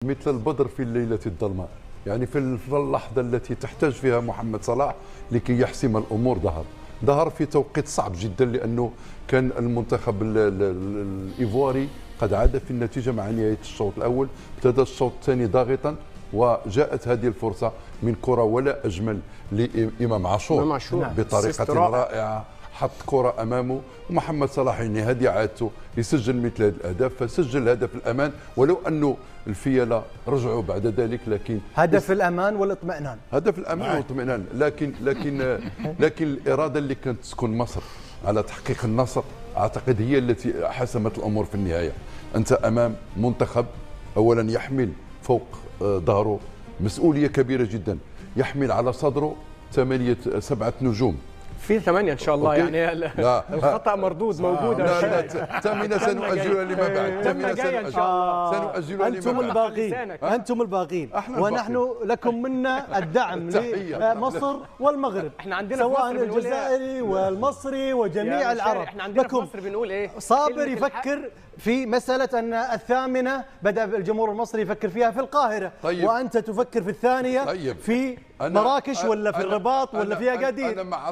مثل البدر في الليلة الظلماء، يعني في اللحظة التي تحتاج فيها محمد صلاح لكي يحسم الأمور ظهر في توقيت صعب جدا، لأنه كان المنتخب الإيفواري قد عاد في النتيجة مع نهاية الشوط الأول. ابتدى الشوط الثاني ضاغطا، وجاءت هذه الفرصة من كرة ولا أجمل لإمام عاشور بطريقة رائعة، حط كرة امامه ومحمد صلاح يعني هذه عادته يسجل مثل هذه الاهداف، فسجل هدف الامان ولو انه الفيله رجعوا بعد ذلك، لكن هدف الامان والاطمئنان، هدف الامان والاطمئنان، لكن الاراده اللي كانت تكون مصر على تحقيق النصر اعتقد هي التي حسمت الامور في النهايه. انت امام منتخب اولا يحمل فوق ظهره مسؤوليه كبيره جدا، يحمل على صدره 7 نجوم في 8 ان شاء الله. يعني الخطا مردود موجوده. لا ثامنه سنؤجلها لما بعد. ثامنه جايه ان شاء الله. سنؤجلها انتم الباقين ونحن لكم منا الدعم لمصر والمغرب، احنا عندنا سواء الجزائري والمصري وجميع العرب. احنا عندنا في مصر بنقول ايه؟ صابر يفكر في مسألة أن الثامنة بدأ الجمهور المصري يفكر فيها في القاهرة. طيب. وأنت تفكر في الثانية. طيب. في مراكش ولا في الرباط ولا في أكادير. أنا مع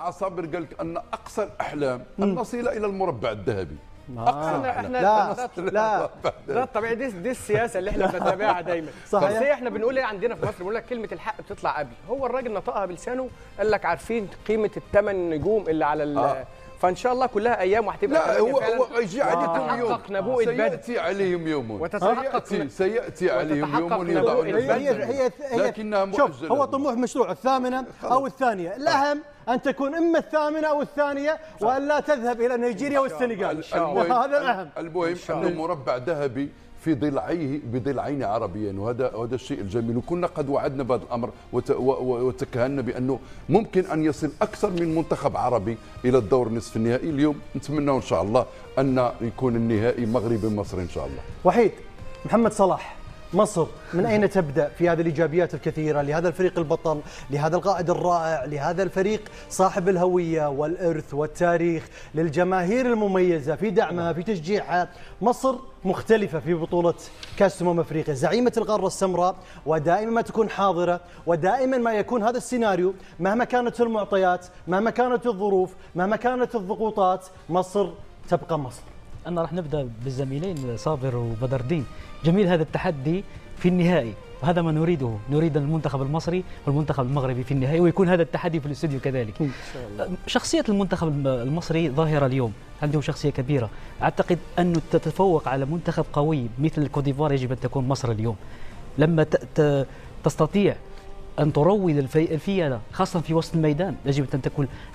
صابر قال لك أن أقصى الأحلام أن نصل إلى المربع الذهبي. لا ده الطبيعي، دي السياسه اللي احنا بنتابعها دايما. صحيح. بس احنا بنقول ايه عندنا في مصر؟ بنقول لك كلمه الحق بتطلع قبل. هو الراجل نطقها بلسانه، قال لك عارفين قيمه ال8 نجوم اللي على فان شاء الله كلها ايام وهتبقى. لا هو يجي عليكم يوم، سياتي عليهم يوم، سياتي عليهم يوم يضعون هي لكنها مؤجله. هو طموح مشروع الثامنه او الثانيه، الاهم ان تكون اما الثامنه او الثانيه، والا تذهب الى نيجيريا والسنغال. هذا الاهم. المهم انه مربع ذهبي في ضلعيه بضلعين عربيين، وهذا الشيء الجميل. وكنا قد وعدنا بهذا الامر وتكهنا بانه ممكن ان يصل اكثر من منتخب عربي الى الدور نصف النهائي. اليوم نتمنى ان شاء الله ان يكون النهائي مغربي مصري ان شاء الله. وحيد محمد صلاح، مصر من أين تبدأ في هذه الإيجابيات الكثيرة لهذا الفريق البطل، لهذا القائد الرائع، لهذا الفريق صاحب الهوية والإرث والتاريخ، للجماهير المميزة في دعمها في تشجيعها؟ مصر مختلفة في بطولة كأس أفريقيا، زعيمة القارة السمراء، ودائما ما تكون حاضرة، ودائما ما يكون هذا السيناريو مهما كانت المعطيات، مهما كانت الظروف، مهما كانت الضغوطات، مصر تبقى مصر. أنا راح نبدأ بالزميلين صابر وبدر الدين. جميل هذا التحدي في النهائي، وهذا ما نريده، نريد المنتخب المصري والمنتخب المغربي في النهائي، ويكون هذا التحدي في الاستوديو كذلك. إن شاء الله. شخصية المنتخب المصري ظاهرة اليوم، عندهم شخصية كبيرة. أعتقد أنه تتفوق على منتخب قوي مثل الكوتيفوار يجب أن تكون مصر اليوم. لما تستطيع أن تروض الفيلة خاصة في وسط الميدان، يجب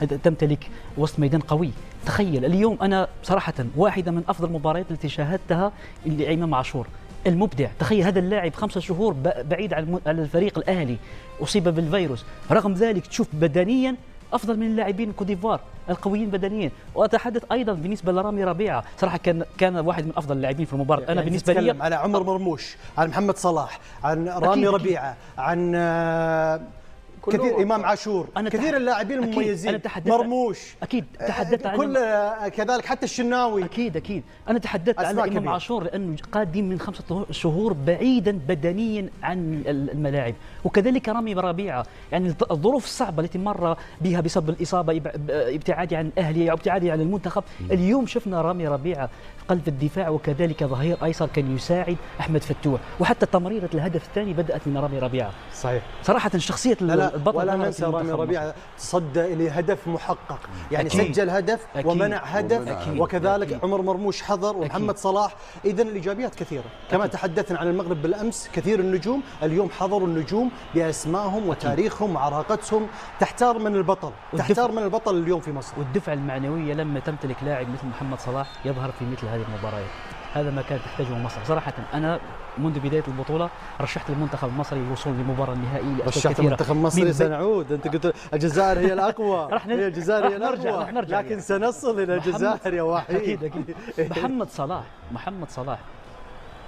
أن تمتلك وسط ميدان قوي. تخيل اليوم أنا صراحة واحدة من أفضل المباريات التي شاهدتها اللي إمام عاشور المبدع. تخيل هذا اللاعب 5 شهور بعيد عن الفريق الأهلي، أصيب بالفيروس، رغم ذلك تشوف بدنيا أفضل من اللاعبين كوتيفوار القويين بدنيا. وأتحدث أيضا بالنسبة لرامي ربيعة، صراحة كان واحد من أفضل اللاعبين في المباراة. أنا بالنسبة لي على عمر مرموش، عن محمد صلاح، عن رامي ربيعة، عن كثير إمام عاشور، كثير اللاعبين المميزين، مرموش أكيد تحدثت عن كل كذلك، حتى الشناوي أكيد أنا تحدثت عن إمام عاشور لأنه قادم من 5 شهور بعيدا بدنيا عن الملاعب، وكذلك رامي ربيعة. يعني الظروف الصعبة التي مر بها بسبب الإصابة، ابتعادي عن أهلي أو ابتعادي عن المنتخب، اليوم شفنا رامي ربيعة قلب الدفاع، وكذلك ظهير أيسر كان يساعد أحمد فتوح، وحتى تمريرة الهدف الثاني بدأت من رامي ربيعة. صحيح. صراحة شخصية البطل. ولا ننسى رامي ربيعة تصدى إلى هدف محقق، يعني سجل هدف ومنع هدف، وكذلك عمر مرموش حضر ومحمد صلاح. إذن الإيجابيات كثيرة، كما تحدثنا عن المغرب بالأمس كثير النجوم، اليوم حضروا النجوم بأسمائهم وتاريخهم وعراقتهم. تحتار من البطل اليوم في مصر. والدفعة المعنوية لما تمتلك لاعب مثل محمد صلاح يظهر في مثل هذه المباريات، هذا ما كانت تحتاجه مصر. صراحة أنا منذ بداية البطولة رشحت المنتخب المصري للوصول للمباراة النهائية. رشحت المنتخب المصري، سنعود. أنت قلت الجزائر هي الأقوى، هي الجزائر هي الأقوى، لكن سنصل إلى الجزائر يا وحيد. أكيد. محمد صلاح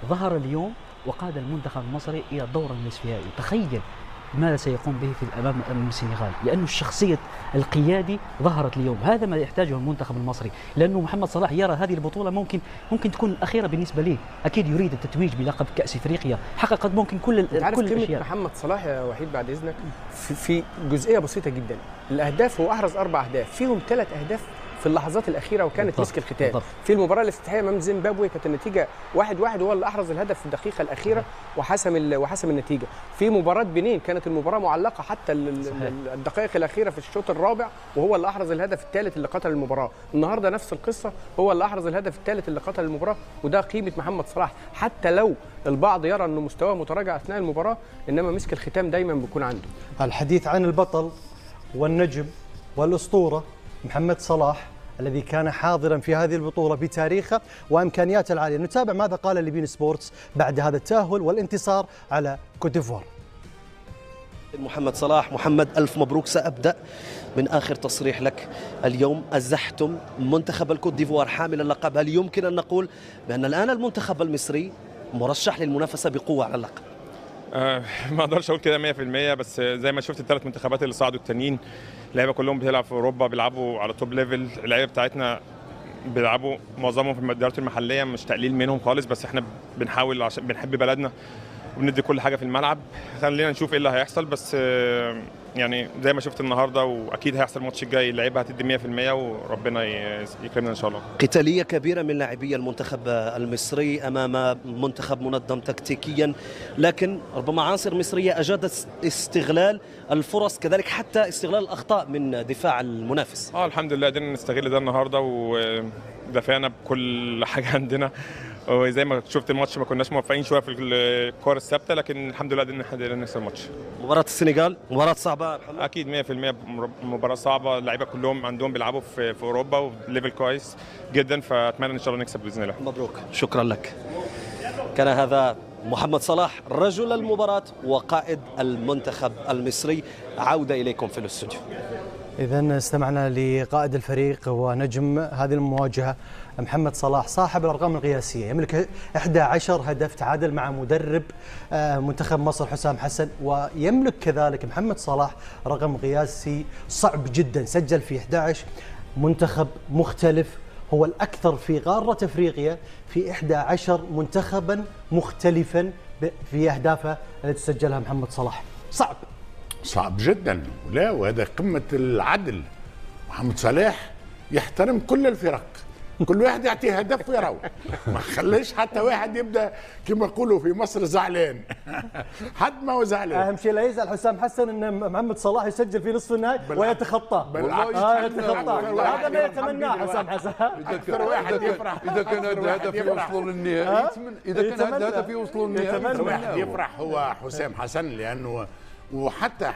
ظهر اليوم وقاد المنتخب المصري إلى دور النصف النهائي. تخيل ماذا سيقوم به في أمام السنغال، لأنه الشخصية القيادي ظهرت اليوم. هذا ما يحتاجه المنتخب المصري، لأنه محمد صلاح يرى هذه البطولة ممكن تكون الأخيرة بالنسبة له. أكيد يريد التتويج بلقب كأس إفريقيا، حققت ممكن كل الأشياء. محمد صلاح يا وحيد بعد إذنك في جزئية بسيطة جدا، الأهداف هو أحرز 4 أهداف، فيهم 3 أهداف في اللحظات الأخيرة وكانت مسك الختام. في المباراة الافتتاحية أمام زيمبابوي كانت النتيجة 1-1 وهو اللي أحرز الهدف في الدقيقة الأخيرة وحسم النتيجة. في مباراة بنين كانت المباراة معلقة حتى الدقائق الأخيرة في الشوط الرابع وهو اللي أحرز الهدف الثالث اللي قتل المباراة. النهاردة نفس القصة، هو اللي أحرز الهدف الثالث اللي قتل المباراة، وده قيمة محمد صلاح. حتى لو البعض يرى أنه مستواه متراجع أثناء المباراة، إنما مسك الختام دايما بيكون عنده. الحديث عن البطل والنجم والأسطورة محمد صلاح الذي كان حاضرا في هذه البطولة بتاريخه وإمكانياته العالية. نتابع ماذا قال لبين سبورتس بعد هذا التأهل والانتصار على كوت ديفوار. محمد صلاح، محمد ألف مبروك. سأبدأ من آخر تصريح لك اليوم. أزحتم منتخب الكوت ديفوار حامل اللقب، هل يمكن أن نقول بأن الآن المنتخب المصري مرشح للمنافسة بقوة على اللقب؟ ما اقدرش اقول كده 100%، بس زي ما شفت ال3 منتخبات اللي صعدوا التانيين، اللعيبه كلهم بتلعب في اوروبا، بيلعبوا على توب ليفل. اللعيبه بتاعتنا بيلعبوا معظمهم في الدوريات المحليه، مش تقليل منهم خالص، بس احنا بنحاول عشان بنحب بلدنا وبندي كل حاجه في الملعب. خلينا نشوف ايه اللي هيحصل، بس يعني زي ما شفت النهارده واكيد هيحصل الماتش الجاي، اللعيبه هتدي 100% وربنا يكرمنا ان شاء الله. قتاليه كبيره من لاعبي المنتخب المصري امام منتخب منظم تكتيكيا، لكن ربما عناصر مصريه اجادت استغلال الفرص، كذلك حتى استغلال الاخطاء من دفاع المنافس. الحمد لله قدرنا نستغل ده النهارده ودافعنا بكل حاجه عندنا، وزي ما شفت الماتش ما كناش موفقين شويه في الكور الثابته، لكن الحمد لله قدرنا نكسب الماتش. مباراه السنغال مباراه صعبه اكيد 100%، مباراه صعبه، اللعيبه كلهم عندهم بيلعبوا في اوروبا وليفل كويس جدا، فاتمنى ان شاء الله نكسب باذن الله. مبروك، شكرا لك. كان هذا محمد صلاح رجل المباراه وقائد المنتخب المصري. عوده اليكم في الاستوديو. إذن استمعنا لقائد الفريق ونجم هذه المواجهة محمد صلاح، صاحب الأرقام القياسية، يملك 11 هدف، تعادل مع مدرب منتخب مصر حسام حسن، ويملك كذلك محمد صلاح رقم قياسي صعب جدا، سجل في 11 منتخب مختلف، هو الأكثر في قارة أفريقيا في 11 منتخبا مختلفا في أهدافه التي سجلها محمد صلاح. صعب جدا، لا وهذا قمة العدل. محمد صلاح يحترم كل الفرق، كل واحد يعطي هدف ويروح، ما خليش حتى واحد يبدا كما يقولوا في مصر زعلان. حد ما هو زعلان. اهم شيء لا يزعل حسام حسن ان محمد صلاح يسجل في نصف النهائي ويتخطى. يتخطى، هذا ما يتمناه حسام حسن. اكثر واحد يفرح اذا كان الهدف يوصلوا للنهائي، اذا كان الهدف يوصلوا للنهائي اكثر واحد يفرح هو حسام حسن، لانه وحتى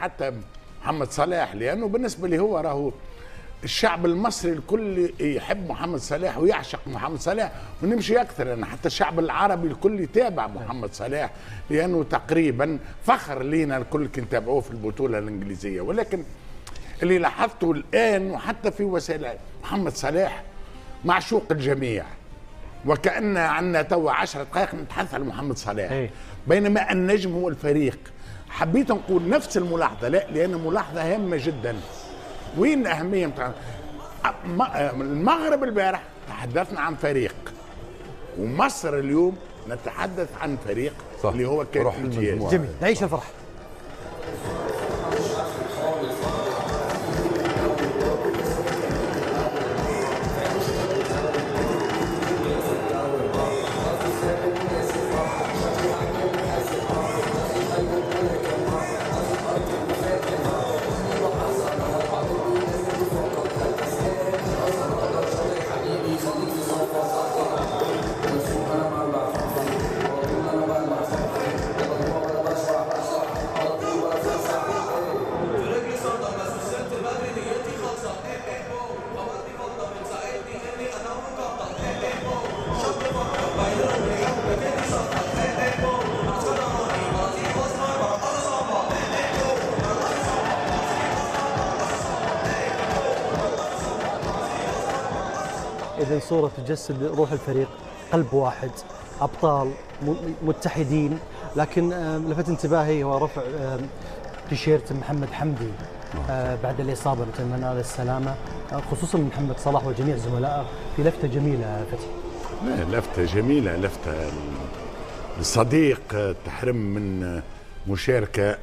محمد صلاح، لانه بالنسبه لي هو راهو الشعب المصري الكل يحب محمد صلاح ويعشق محمد صلاح، ونمشي اكثر، انا حتى الشعب العربي الكل يتابع محمد صلاح، لانه تقريبا فخر لينا الكل كي نتابعوه في البطوله الانجليزيه. ولكن اللي لاحظته الان وحتى في وسائل، محمد صلاح معشوق الجميع، وكأن عندنا توا 10 دقائق نتحدث عن محمد صلاح، بينما النجم هو الفريق. حبيت نقول نفس الملاحظه، لا لان ملاحظه هامه جدا. وين الاهميه نتاع المغرب؟ البارح تحدثنا عن فريق، ومصر اليوم نتحدث عن فريق صح. اللي هو كان امتياز. جميل، نعيش الفرح. إذن صورة تجسد روح الفريق، قلب واحد، أبطال متحدين. لكن لفت انتباهي هو رفع تيشيرت محمد حمدي بعد الإصابة، نتمنى له السلامة، خصوصا محمد صلاح وجميع زملائه في لفتة جميلة فتحي. لفتة جميلة، لفتة الصديق تحرم من مشاركة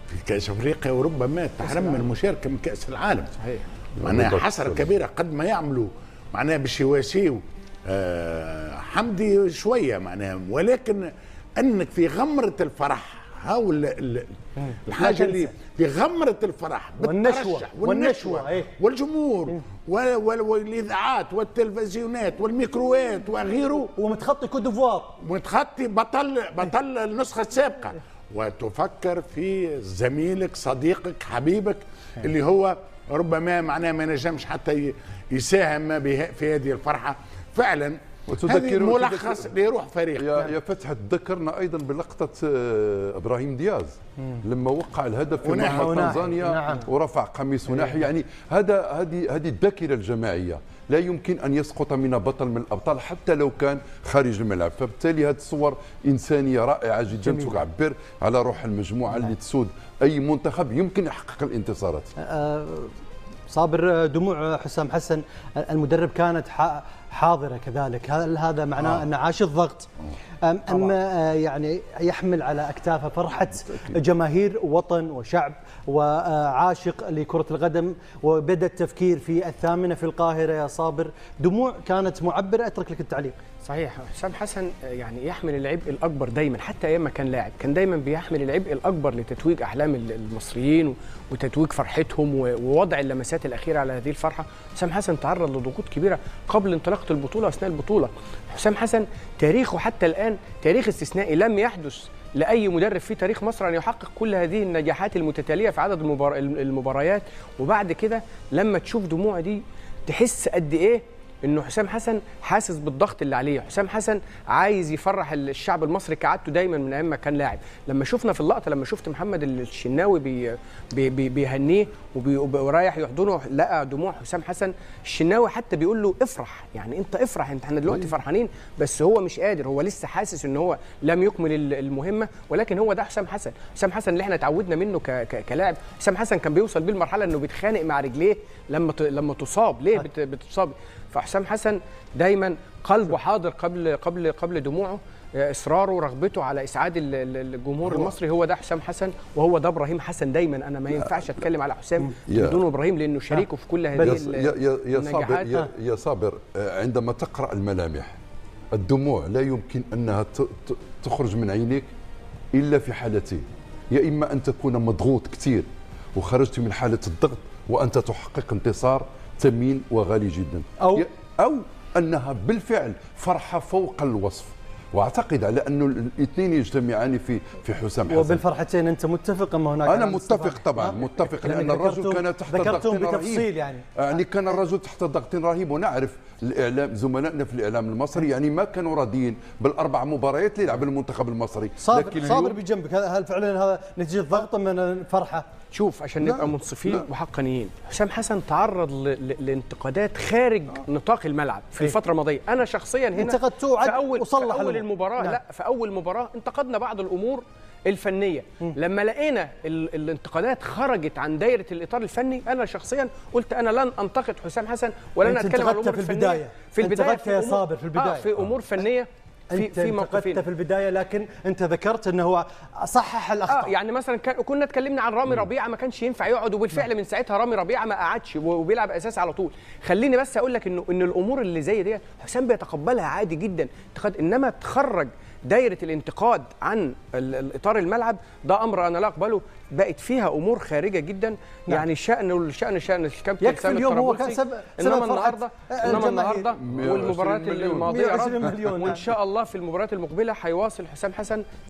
في كأس أفريقيا، وربما تحرم من مشاركة من كأس العالم. صحيح. معناها حسرة كبيرة قد ما يعملوا معناها باش يواسيو حمدي شوية معناها، ولكن أنك في غمرة الفرح هاو الحاجة اللي في غمرة الفرح والنشوة والجمهور والإذاعات والتلفزيونات والميكروات وغيره، ومتخطي كوت ديفوار، متخطي بطل النسخة السابقة، وتفكر في زميلك صديقك حبيبك اللي هو ربما معناه ما نجمش حتى يساهم في هذه الفرحة فعلا. هذه ملخص لروح فريق. يا فتحة تذكرنا ايضا بلقطه ابراهيم دياز لما وقع الهدف في مرمى تنزانيا. نعم. ورفع قميص وناحي. يعني هذه الذاكره الجماعيه لا يمكن ان يسقط من بطل من الابطال حتى لو كان خارج الملعب، فبالتالي هذه الصور انسانيه رائعه جدا تعبر على روح المجموعه اللي تسود اي منتخب يمكن يحقق الانتصارات. صابر، دموع حسام حسن المدرب كانت حاضرة كذلك، هل هذا معناه أن عاش الضغط أم يعني يحمل على أكتافه فرحة جماهير وطن وشعب وعاشق لكرة القدم، وبدأ التفكير في الثامنة في القاهرة؟ يا صابر، دموع كانت معبرة. أترك لك التعليق. صحيح. حسام حسن يعني يحمل العبء الأكبر دايما، حتى أيام ما كان لاعب كان دايما بيحمل العبء الأكبر لتتويج أحلام المصريين وتتويج فرحتهم ووضع اللمسات الأخيرة على هذه الفرحة. حسام حسن تعرض لضغوط كبيرة قبل انطلاقة البطولة وأثناء البطولة. حسام حسن تاريخه حتى الآن تاريخ استثنائي، لم يحدث لأي مدرب في تاريخ مصر أن يحقق كل هذه النجاحات المتتالية في عدد المباريات. وبعد كده لما تشوف دموع دي تحس قد إيه انه حسام حسن حاسس بالضغط اللي عليه. حسام حسن عايز يفرح الشعب المصري كعادته دايما من ايام ما كان لاعب. لما شفنا في اللقطه، لما شفت محمد الشناوي بيهنيه ورايح يحضنه، لقى دموع حسام حسن. الشناوي حتى بيقول له افرح، يعني انت افرح، احنا دلوقتي فرحانين، بس هو مش قادر، هو لسه حاسس ان هو لم يكمل المهمه. ولكن هو ده حسام حسن، حسام حسن اللي احنا اتعودنا منه كلاعب. حسام حسن كان بيوصل بيه المرحله انه بيتخانق مع رجليه لما تصاب. ليه بتصاب؟ فحسام حسن دايما قلبه حاضر قبل دموعه، اصراره ورغبته على اسعاد الجمهور المصري. هو ده حسام حسن، وهو ده ابراهيم حسن. دايما انا ما ينفعش اتكلم على حسام بدون ابراهيم، لانه شريكه في كل هذه النجاحات. يا صابر، عندما تقرا الملامح، الدموع لا يمكن انها تخرج من عينيك الا في حالتين: يا اما ان تكون مضغوط كثير وخرجت من حاله الضغط وانت تحقق انتصار ثمين وغالي جدا، أو أنها بالفعل فرحة فوق الوصف. واعتقد على انه الاثنين يجتمعان في حسام حسن. وبالفرحتين انت متفق ام هناك؟ انا متفق طبعا، متفق، لان الرجل كان تحت ضغط رهيب. يعني كان الرجل تحت ضغط رهيب، ونعرف الاعلام زملائنا في الاعلام المصري يعني ما كانوا راضيين بالاربع مباريات اللي لعب المنتخب المصري. صابر بجنبك، هل فعلا هذا نتيجه ضغط من الفرحه؟ شوف، عشان نبقى منصفين وحقانيين، حسام حسن تعرض لانتقادات خارج نطاق الملعب في الفتره الماضيه. انا شخصيا هنا انتقدته في اول المباراه، لا في اول مباراه انتقدنا بعض الامور الفنيه. لما لقينا الانتقادات خرجت عن دايره الاطار الفني، انا شخصيا قلت انا لن انتقد حسام حسن ولن اتكلم عن الامور الفنيه. في البدايه يا صابر، في البدايه في امور فنيه في موقفين في البدايه، لكن انت ذكرت انه هو صحح الاخطاء. يعني مثلا كنا اتكلمنا عن رامي ربيعه ما كانش ينفع يقعد، وبالفعل من ساعتها رامي ربيعه ما قعدش وبيلعب اساسي على طول. خليني بس اقول لك ان الامور اللي زي دي حسام بيتقبلها عادي جدا، انما تخرج دايره الانتقاد عن الاطار الملعب ده امر انا لا اقبله. بقت فيها امور خارجه جدا. يعني شان الكابتن سامي الطرابلسي. انما النهارده والمباريات الماضيه، وان شاء الله في المباريات المقبله هيواصل حسام حسن